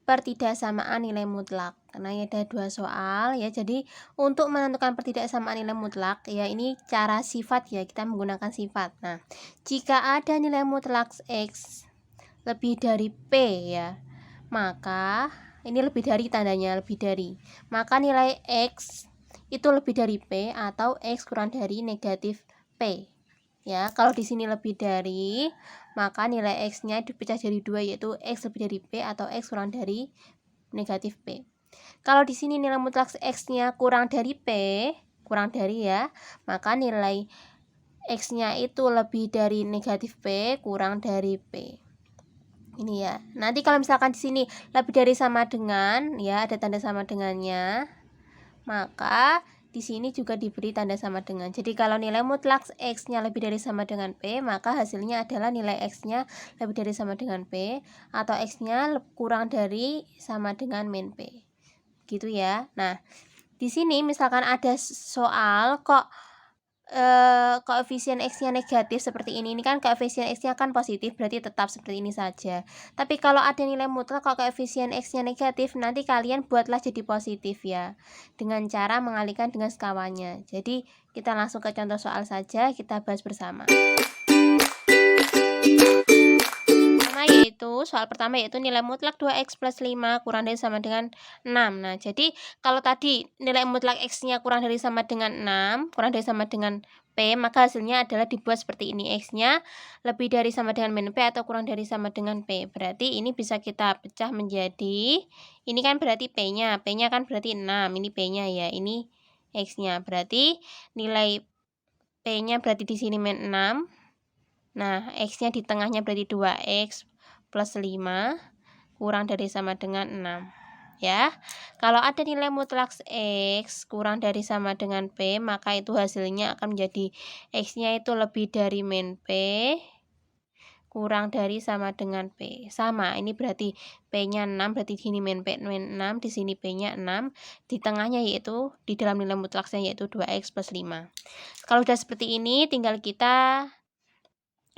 pertidaksamaan nilai mutlak. Nah, ini ada 2 soal ya. Jadi, untuk menentukan pertidaksamaan nilai mutlak ya, ini cara sifat ya, kita menggunakan sifat. Nah, jika ada nilai mutlak X lebih dari P ya, maka ini lebih dari tandanya lebih dari. Maka nilai X itu lebih dari P atau X kurang dari negatif P. Ya, kalau di sini lebih dari, maka nilai X-nya dipecah jadi 2, yaitu X lebih dari P atau X kurang dari negatif P. Kalau di sini nilai mutlak X-nya kurang dari P, kurang dari ya, maka nilai X-nya itu lebih dari negatif P kurang dari P. Ini ya. Nanti kalau misalkan di sini lebih dari sama dengan, ya ada tanda sama dengannya, maka di sini juga diberi tanda sama dengan. Jadi kalau nilai mutlak X-nya lebih dari sama dengan P, maka hasilnya adalah nilai X-nya lebih dari sama dengan P, atau X-nya kurang dari sama dengan min P. Gitu ya. Nah, di sini misalkan ada soal kok koefisien X-nya negatif seperti ini kan koefisien X-nya kan positif, berarti tetap seperti ini saja. Tapi kalau ada nilai mutlak kok koefisien X-nya negatif, nanti kalian buatlah jadi positif ya, dengan cara mengalihkan dengan sekawannya. Jadi kita langsung ke contoh soal saja, kita bahas bersama. Soal pertama yaitu nilai mutlak 2x plus 5 kurang dari sama dengan 6. Nah, jadi kalau tadi nilai mutlak X-nya kurang dari sama dengan 6, kurang dari sama dengan P, maka hasilnya adalah dibuat seperti ini. X-nya lebih dari sama dengan min P atau kurang dari sama dengan P. Berarti ini bisa kita pecah menjadi, ini kan berarti P-nya. P-nya kan berarti 6, ini P-nya ya. Ini X-nya. Berarti nilai P-nya berarti di sini min 6. Nah, X-nya di tengahnya berarti 2x plus 5 kurang dari sama dengan 6. Ya, kalau ada nilai mutlak X kurang dari sama dengan P, maka itu hasilnya akan menjadi X-nya itu lebih dari min P kurang dari sama dengan P. Sama, ini berarti P-nya 6, berarti di sini min P min 6, di sini P-nya 6, di tengahnya yaitu di dalam nilai mutlaknya yaitu 2x plus 5. Kalau sudah seperti ini, tinggal kita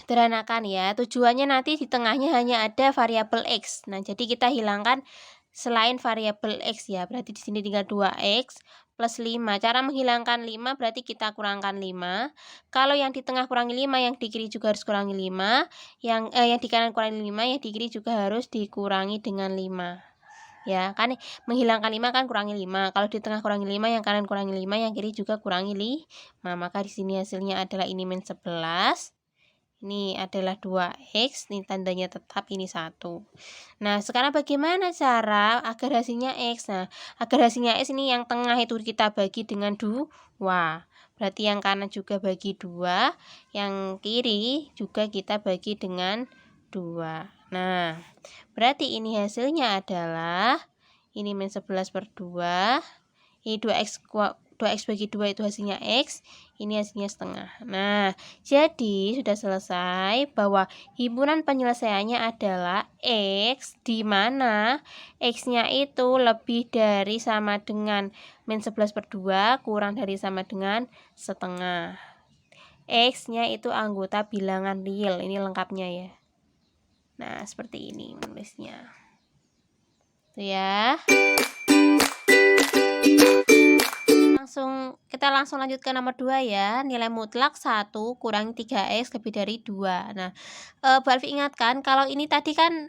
sederhanakan ya. Tujuannya nanti di tengahnya hanya ada variabel X. Nah, jadi kita hilangkan selain variabel X ya. Berarti di sini tinggal 2x plus 5. Cara menghilangkan 5 berarti kita kurangkan 5. Kalau yang di tengah kurangi 5, yang di kiri juga harus kurangi 5. Yang di kanan kurangi 5, yang di kiri juga harus dikurangi dengan 5. Ya, kan menghilangkan 5 kan kurangi 5. Kalau di tengah kurangi 5, yang kanan kurangi 5, yang kiri juga kurangi 5. Maka di sini hasilnya adalah ini min 11. Ini adalah 2x, ini tandanya tetap, ini 1. Nah, sekarang bagaimana cara agar hasilnya X? Nah, agar hasilnya X ini yang tengah itu kita bagi dengan 2. Berarti yang kanan juga bagi 2, yang kiri juga kita bagi dengan 2. Nah, berarti ini hasilnya adalah ini min 11 per 2. Ini 2x bagi 2 itu hasilnya X, ini hasilnya setengah. Nah, jadi sudah selesai bahwa himpunan penyelesaiannya adalah X, di mana X-nya itu lebih dari sama dengan min 11 per 2 kurang dari sama dengan setengah. X-nya itu anggota bilangan real, ini lengkapnya ya. Nah, seperti ini menulisnya. Itu ya. Kita langsung lanjut ke nomor 2 ya. Nilai mutlak 1 kurangi 3x lebih dari 2. Nah, Bu Alfi ingatkan kalau ini tadi kan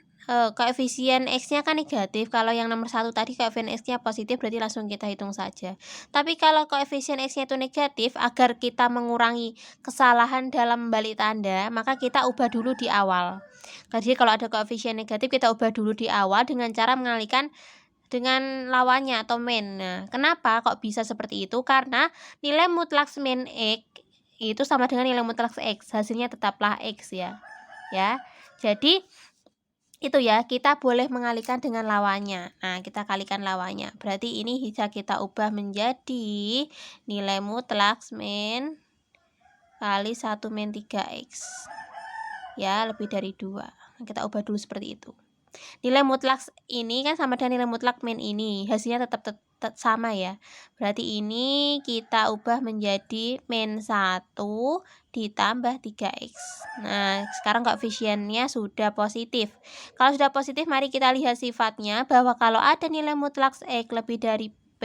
koefisien X-nya kan negatif. Kalau yang nomor 1 tadi koefisien X-nya positif, berarti langsung kita hitung saja. Tapi kalau koefisien X-nya itu negatif, agar kita mengurangi kesalahan dalam membalik tanda, maka kita ubah dulu di awal. Jadi kalau ada koefisien negatif, kita ubah dulu di awal dengan cara mengalihkan dengan lawannya atau min. Nah, kenapa kok bisa seperti itu? Karena nilai mutlak min X itu sama dengan nilai mutlak X. Hasilnya tetaplah X ya. Ya. Jadi itu ya, kita boleh mengalihkan dengan lawannya. Nah, kita kalikan lawannya. Berarti ini bisa kita ubah menjadi nilai mutlak min kali 1 min 3x. Ya, lebih dari 2. Kita ubah dulu seperti itu. Nilai mutlak ini kan sama dengan nilai mutlak min ini, hasilnya tetap sama ya. Berarti ini kita ubah menjadi min 1 ditambah 3x. Nah, sekarang koefisiennya sudah positif. Kalau sudah positif, mari kita lihat sifatnya, bahwa kalau ada nilai mutlak x lebih dari P,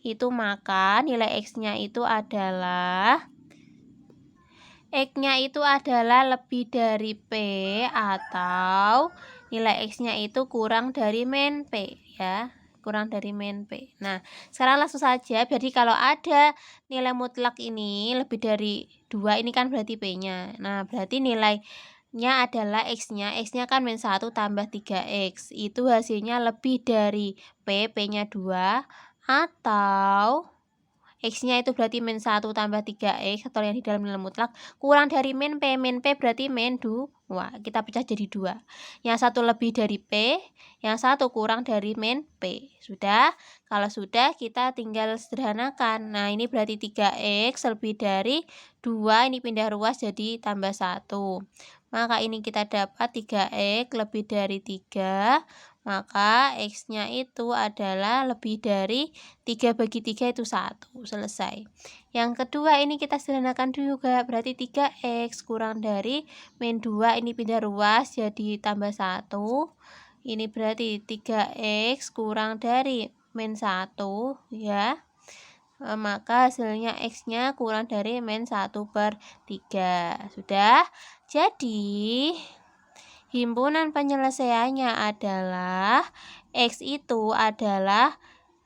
itu maka nilai x-nya itu adalah X-nya itu adalah lebih dari P atau nilai X-nya itu kurang dari min P ya. Kurang dari min P. Nah, sekarang langsung saja. Jadi kalau ada nilai mutlak ini lebih dari 2, ini kan berarti P-nya. Nah, berarti nilainya adalah X-nya. X-nya kan min 1 tambah 3X. Itu hasilnya lebih dari P, P-nya 2, atau X-nya itu berarti min 1 tambah 3X atau yang di dalam nilai mutlak kurang dari min P berarti min 2. Kita pecah jadi 2. Yang satu lebih dari P, yang satu kurang dari min P. Sudah? Kalau sudah, kita tinggal sederhanakan. Nah, ini berarti 3X lebih dari 2, ini pindah ruas jadi tambah 1. Maka ini kita dapat 3X lebih dari 3, maka X-nya itu adalah lebih dari 3 bagi 3 itu 1. Selesai. Yang kedua ini kita sederhanakan juga, berarti 3X kurang dari min 2, ini pindah ruas jadi tambah 1. Ini berarti 3X kurang dari min 1 ya. Maka hasilnya X-nya kurang dari min 1/3. Sudah? Jadi himpunan penyelesaiannya adalah X itu adalah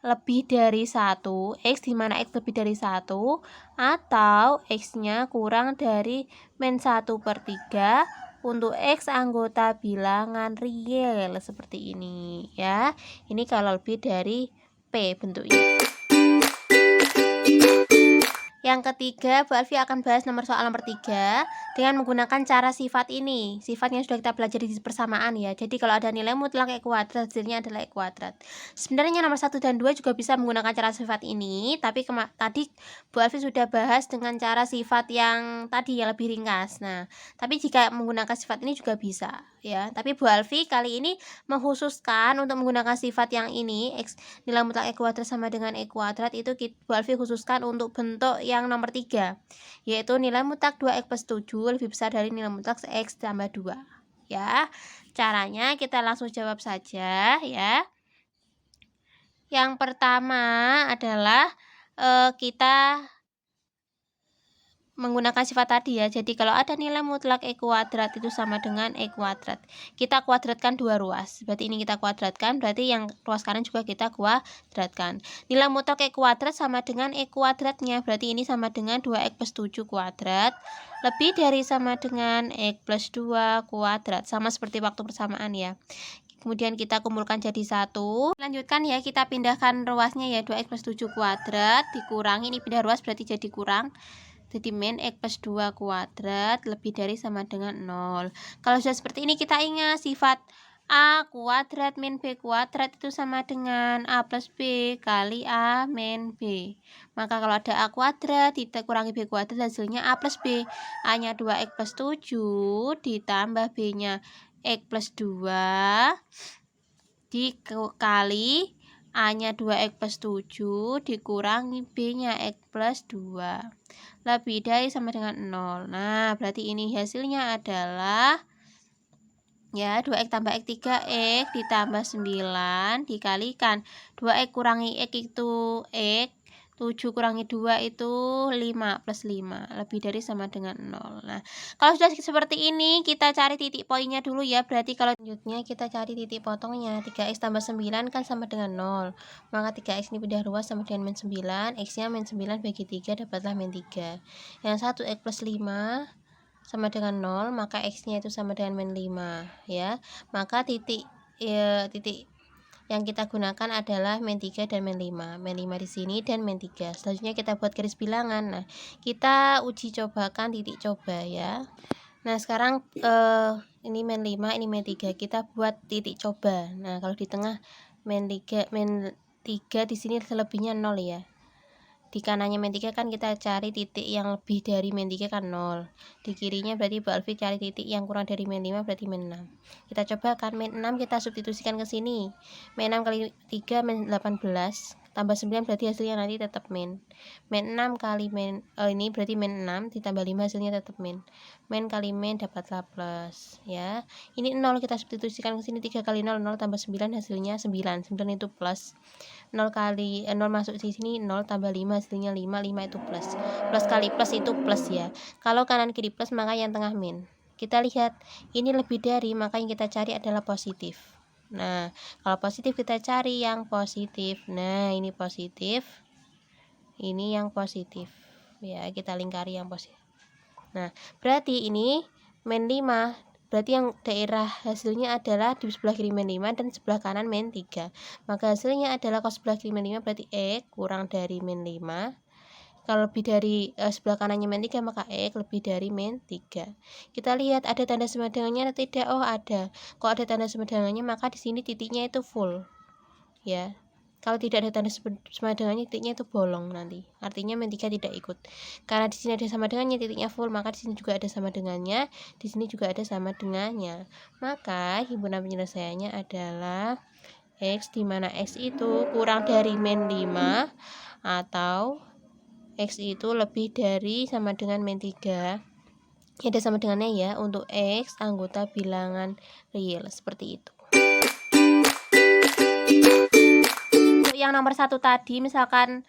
lebih dari 1, X di mana X lebih dari 1, atau X-nya kurang dari min 1/3 untuk X anggota bilangan real seperti ini ya. Ini kalau lebih dari P bentuknya. Yang ketiga, Bu Alfi akan bahas soal nomor 3 dengan menggunakan cara sifat ini. Sifatnya sudah kita pelajari di persamaan ya. Jadi kalau ada nilai mutlak E kuadrat, hasilnya adalah E kuadrat. Sebenarnya nomor 1 dan 2 juga bisa menggunakan cara sifat ini, tapi tadi Bu Alfi sudah bahas dengan cara sifat yang tadi yang lebih ringkas. Nah, tapi jika menggunakan sifat ini juga bisa ya. Tapi Bu Alfi kali ini mengkhususkan untuk menggunakan sifat yang ini, X nilai mutlak E kuadrat sama dengan E kuadrat, itu Bu Alfi khususkan untuk bentuk yang nomor 3, yaitu nilai mutlak 2x plus 7 lebih besar dari nilai mutlak x tambah 2 ya. Caranya kita langsung jawab saja ya. Yang pertama adalah kita menggunakan sifat tadi ya. Jadi kalau ada nilai mutlak E kuadrat itu sama dengan E kuadrat. Kita kuadratkan dua ruas. Berarti ini kita kuadratkan, berarti yang ruas kanan juga kita kuadratkan. Nilai mutlak E kuadrat sama dengan E kuadratnya. Berarti ini sama dengan 2x plus 7 kuadrat. Lebih dari sama dengan X plus 2 kuadrat. Sama seperti waktu persamaan ya. Kemudian kita kumpulkan jadi 1. Lanjutkan ya, kita pindahkan ruasnya ya, 2x plus 7 kuadrat dikurangi, ini pindah ruas berarti jadi kurang. Jadi min X plus 2 kuadrat lebih dari sama dengan 0. Kalau sudah seperti ini, kita ingat sifat A kuadrat min B kuadrat itu sama dengan A plus B kali A min B. Maka kalau ada A kuadrat dikurangi B kuadrat, hasilnya A plus B. A-nya 2X plus 7 ditambah B-nya X plus 2 dikali A-nya 2x plus 7 dikurangi B-nya X plus 2 lebih dari sama dengan 0. Nah, berarti ini hasilnya adalah ya 2x tambah X 3x ditambah 9 dikalikan 2x kurangi X itu X, 7 kurangi 2 itu 5 plus 5 lebih dari sama dengan 0. Nah, kalau sudah seperti ini, kita cari titik poinnya dulu ya. Berarti kalau selanjutnya kita cari titik potongnya. 3x tambah 9 kan sama dengan 0. Maka 3x ini pindah ruas sama dengan min 9. X-nya min 9 bagi 3 dapatlah min 3. Yang satu X plus 5 sama dengan 0, maka X-nya itu sama dengan min 5 ya. Maka titik yang kita gunakan adalah min 3 dan min 5. Min 5 di sini dan min 3. Selanjutnya kita buat garis bilangan. Nah, kita uji cobakan titik coba ya. Nah, sekarang ini min 5, ini min 3. Kita buat titik coba. Nah, kalau di tengah min 3 di sini selebihnya 0 ya. Di kanannya min 3 kan kita cari titik yang lebih dari min 3 kan 0. Di kirinya berarti Bu Alfi cari titik yang kurang dari min 5 berarti min 6. Kita coba kan min 6 kita substitusikan ke sini. Min 6 kali 3 min 18 tambah 9 berarti hasilnya nanti tetap min. Min 6 kali min ini berarti min 6 ditambah 5 hasilnya tetap min. Min kali min dapatlah plus ya. Ini 0 kita substitusikan ke sini 3 kali 0 0 tambah 9 hasilnya 9. 9 itu plus. 0 kali 0 masuk di sini 0 tambah 5 hasilnya 5 5 itu plus. Plus kali plus itu plus ya. Kalau kanan kiri plus maka yang tengah min. Kita lihat ini lebih dari maka yang kita cari adalah positif. Nah, kalau positif kita cari yang positif. Nah, ini positif. Ini yang positif. Ya, kita lingkari yang positif. Nah, berarti ini min 5. Berarti yang daerah hasilnya adalah di sebelah kiri min 5 dan sebelah kanan min 3. Maka hasilnya adalah kalau sebelah kiri min 5 berarti X kurang dari min 5. Kalau lebih dari sebelah kanannya min 3 maka X lebih dari min 3. Kita lihat ada tanda sama dengannya atau tidak? Oh, ada. Kalau ada tanda sama dengannya maka di sini titiknya itu full. Ya. Kalau tidak ada tanda sama dengannya titiknya itu bolong nanti. Artinya min 3 tidak ikut. Karena di sini ada sama dengannya titiknya full, maka di sini juga ada sama dengannya, di sini juga ada sama dengannya. Maka himpunan penyelesaiannya adalah X di mana X itu kurang dari min 5 atau X itu lebih dari sama dengan min 3. Ini ada sama dengannya ya untuk X anggota bilangan real seperti itu. Yang nomor 1 tadi misalkan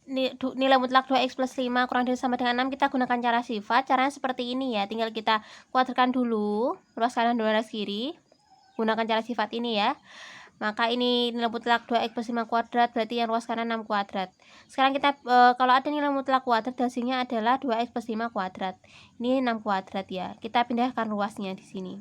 nilai mutlak 2x plus 5 kurang dari sama dengan 6 kita gunakan cara sifat. Caranya seperti ini ya, tinggal kita kuadratkan dulu ruas kanan dan ruas kiri, gunakan cara sifat ini ya. Maka ini nilai mutlak 2x plus 5 kuadrat berarti yang ruas kanan 6 kuadrat. Sekarang kita kalau ada nilai mutlak kuadrat hasilnya adalah 2x plus 5 kuadrat. Ini 6 kuadrat ya, kita pindahkan ruasnya di sini.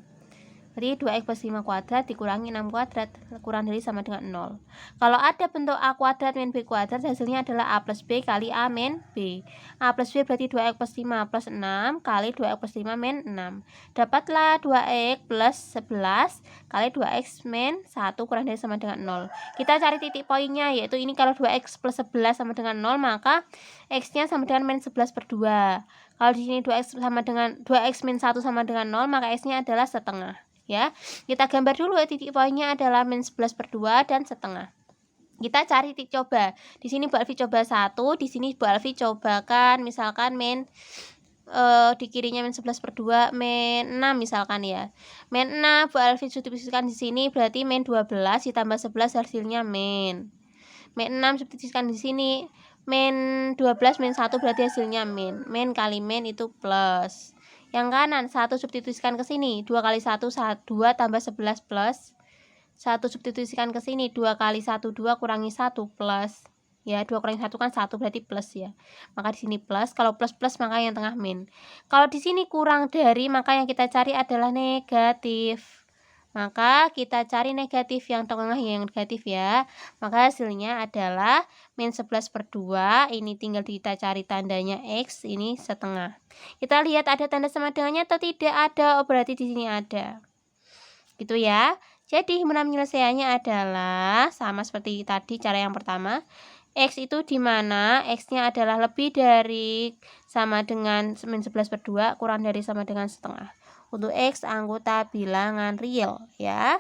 Berarti 2x plus 5 kuadrat dikurangi 6 kuadrat kurang dari sama dengan 0. Kalau ada bentuk A kuadrat min B kuadrat hasilnya adalah A plus B kali A min B. A plus B berarti 2x plus 5 plus 6 kali 2x plus 5 min 6. Dapatlah 2x plus 11 kali 2x min 1 kurang dari sama dengan 0. Kita cari titik poinnya yaitu ini kalau 2x plus 11 sama dengan 0 maka x-nya sama dengan min 11 per 2. Kalau di sini 2x sama dengan 2x min 1 sama dengan 0 maka x-nya adalah setengah. Ya, kita gambar dulu ya, titik poinnya adalah min 11 per 2 dan setengah. Kita cari titik coba. Di sini Bu Alfi coba 1, di sini Bu Alfi cobakan misalkan min di kirinya min 11 per 2 min 6 misalkan ya. Min 6 Bu Alfi substitusikan di sini berarti min 12 ditambah 11 hasilnya min. Min 6 substitusikan di sini min 12 min 1 berarti hasilnya min. Min kali min itu plus. Yang kanan 1 substitusikan ke sini, 2 kali 1 2 tambah 11 plus 1 substitusikan ke sini, 2 kali 1 2 kurangi 1 plus. Ya, 2 kurangi 1 kan 1 berarti plus ya. Maka di sini plus, kalau plus plus maka yang tengah min. Kalau di sini kurang dari maka yang kita cari adalah negatif. Maka kita cari negatif yang tengah yang negatif ya. Maka hasilnya adalah min 11 per 2. Ini tinggal kita cari tandanya X, ini setengah. Kita lihat ada tanda sama dengannya atau tidak ada. Oh, berarti di sini ada. Gitu ya. Jadi himpunan penyelesaiannya adalah sama seperti tadi cara yang pertama. X itu di mana X-nya adalah lebih dari sama dengan min 11 per 2 kurang dari sama dengan setengah. Untuk X anggota bilangan real ya.